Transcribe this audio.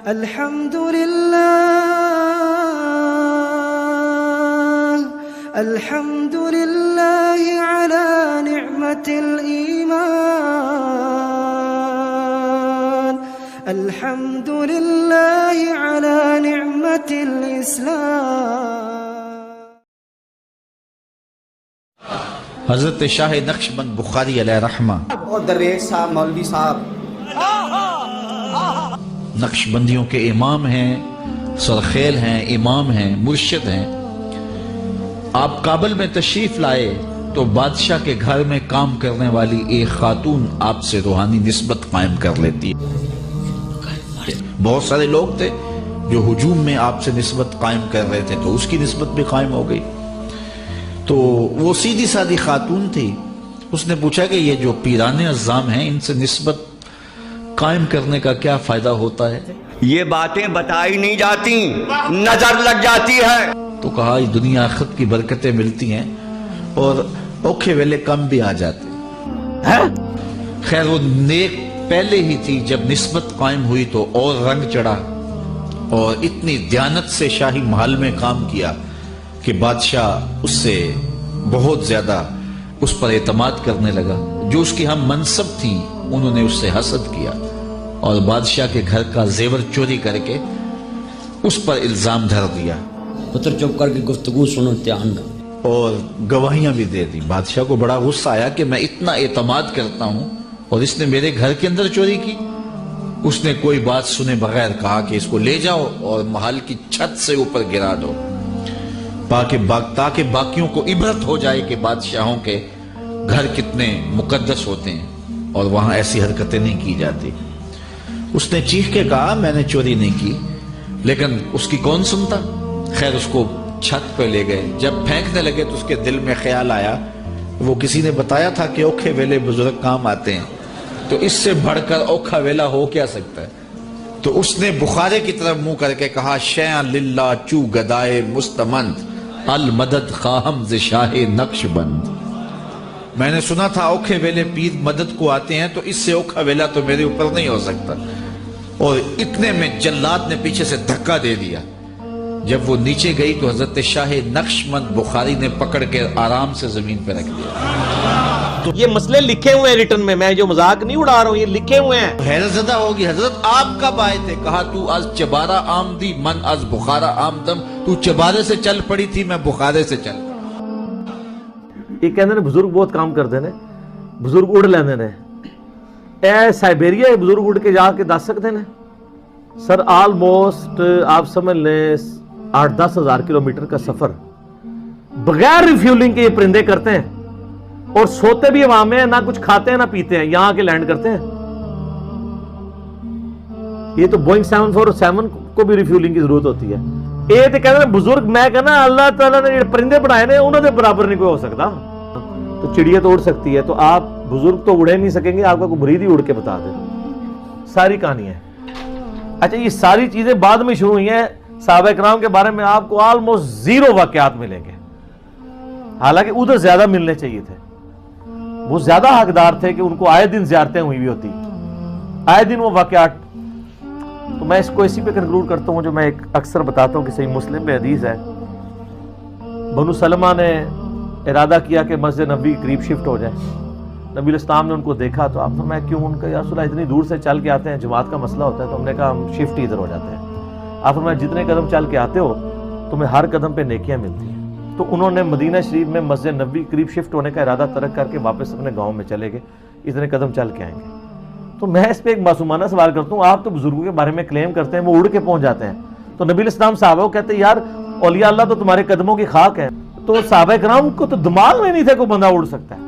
الحمد لله على نعمة الإيمان الحمد لله على نعمة الإسلام. حضرت شاہ نقشبند بخاری علیہ رحمہ اور درویش صاحب مولوی صاحب نقشبندیوں کے امام ہیں، سرخیل ہیں، امام ہیں، مرشد ہیں. آپ کابل میں تشریف لائے تو بادشاہ کے گھر میں کام کرنے والی ایک خاتون آپ سے روحانی نسبت قائم کر لیتی. بہت سارے لوگ تھے جو ہجوم میں آپ سے نسبت قائم کر رہے تھے، تو اس کی نسبت بھی قائم ہو گئی. تو وہ سیدھی سادھی خاتون تھی. اس نے پوچھا کہ یہ جو پیرانے عظام ہیں ان سے نسبت قائم کرنے کا کیا فائدہ ہوتا ہے؟ یہ باتیں بتائی نہیں جاتی، نظر لگ جاتی ہے. تو کہا یہ دنیا آخرت کی برکتیں ملتی ہیں اور اوکھے ویلے کم بھی آ جاتے ہیں. خیر وہ نیک پہلے ہی تھی، جب نسبت قائم ہوئی تو اور رنگ چڑھا اور اتنی دیانت سے شاہی محل میں کام کیا کہ بادشاہ اس سے بہت زیادہ اس پر اعتماد کرنے لگا. جو اس کی ہم منصب تھی انہوں نے اس سے حسد کیا اور بادشاہ کے گھر کا زیور چوری کر کے اس پر الزام دھر دیا. پتر چپ کر کے گفتگو سنو، دھیان نہ، اور گواہیاں بھی دے دی. بادشاہ کو بڑا غصہ آیا کہ میں اتنا اعتماد کرتا ہوں اور اس نے میرے گھر کے اندر چوری کی. اس نے کوئی بات سنے بغیر کہا کہ اس کو لے جاؤ اور محل کی چھت سے اوپر گرا دو تاکہ باقیوں کو عبرت ہو جائے کہ بادشاہوں کے گھر کتنے مقدس ہوتے ہیں اور وہاں ایسی حرکتیں نہیں کی جاتی. اس نے چیخ کے کہا میں نے چوری نہیں کی، لیکن اس کی کون سنتا. خیر اس کو چھت پہ لے گئے. جب پھینکنے لگے تو اس کے دل میں خیال آیا، وہ کسی نے بتایا تھا کہ اوکھے ویلے بزرگ کام آتے ہیں، تو اس سے بڑھ کر اوکھا ویلا ہو کیا سکتا ہے. تو اس نے بخارے کی طرف منہ کر کے کہا شیئا للہ چو گدائے مستمند المدد خواہم ز شاہ نقشبند. میں نے سنا تھا اوکھے ویلے پیر مدد کو آتے ہیں، تو اس سے اوکھا ویلا تو میرے اوپر نہیں ہو سکتا. اور اتنے میں جلاد نے پیچھے سے دھکا دے دیا. جب وہ نیچے گئی تو حضرت شاہ نقشبند بخاری نے پکڑ کے آرام سے زمین پہ رکھ دیا. یہ مسئلے لکھے ہوئے ہیں ریٹن میں جو مذاق نہیں اڑا رہا ہوں، یہ لکھے ہوئے ہیں. حیرت زدہ ہوگی حضرت آپ کب آئے تھے؟ کہا تو از چبارہ آمدی من از بخارا آمدم. تو چبارے سے چل پڑی تھی، میں بخارے سے چل پڑا. یہ کہندے نے بزرگ بہت کام کرتے ہیں، بزرگ اڑ لیندے نے. اے سائبیریا بزرگ اڑ کے جا کے دس سکتے ہیں سر؟ آلموسٹ آپ سمجھ لیں 8-10 ہزار کلومیٹر کا سفر بغیر ریفیولنگ کے یہ پرندے کرتے ہیں اور سوتے بھی وہاں میں، نہ کچھ کھاتے ہیں نہ پیتے ہیں، یہاں کے لینڈ کرتے ہیں. یہ تو بوئنگ 747 کو بھی ریفیولنگ کی ضرورت ہوتی ہے. یہ تو کہتے ہیں بزرگ، میں کہنا اللہ تعالیٰ نے پرندے بنائے نے انہوں نے برابر نہیں کوئی ہو سکتا. تو چڑیا تو اڑ سکتی ہے، تو آپ بزرگ تو اڑے نہیں سکیں گے، آپ کا کوئی مرید ہی اڑ کے بتا دے. ساری کہانی ہے. اچھا یہ ساری چیزیں بعد میں شروع ہوئی ہیں. صحابہ کرام کے بارے میں آپ کو آلموسٹ 0 واقعات ملیں گے، حالانکہ ادھر زیادہ ملنے چاہیے تھے. وہ زیادہ حقدار تھے کہ ان کو آئے دن زیارتیں ہوئی بھی ہوتی، آئے دن وہ واقعات. تو میں اس کو اسی پہ کنکلوڈ کرتا ہوں جو میں ایک اکثر بتاتا ہوں کہ صحیح مسلم میں حدیث ہے. بنو سلمہ نے ارادہ کیا کہ مسجد نبوی قریب شفٹ ہو جائے. نبی علیہ السلام نے ان کو دیکھا تو آپ فرمایا کیوں؟ ان کا یا رسول اللہ اتنی دور سے چل کے آتے ہیں، جماعت کا مسئلہ ہوتا ہے. تو ہم نے کہا ہم شفٹ ہی ادھر ہو جاتے ہیں. آپ فرمایا جتنے قدم چل کے آتے ہو تمہیں ہر قدم پہ نیکیاں ملتی ہیں. تو انہوں نے مدینہ شریف میں مسجد نبوی قریب شفٹ ہونے کا ارادہ ترک کر کے واپس اپنے گاؤں میں چلے گئے، اتنے قدم چل کے آئیں گے. تو میں اس پہ ایک معصومانہ سوال کرتا ہوں، آپ تو بزرگوں کے بارے میں کلیم کرتے ہیں وہ اڑ کے پہنچ جاتے ہیں، تو نبی علیہ السلام صحابہ کو کہتے ہیں یار اولیاء اللہ تو تمہارے قدموں کی خاک ہے. تو صحابہ کرام کو تو دماغ میں نہیں تھے کوئی بندہ اڑ سکتا ہے.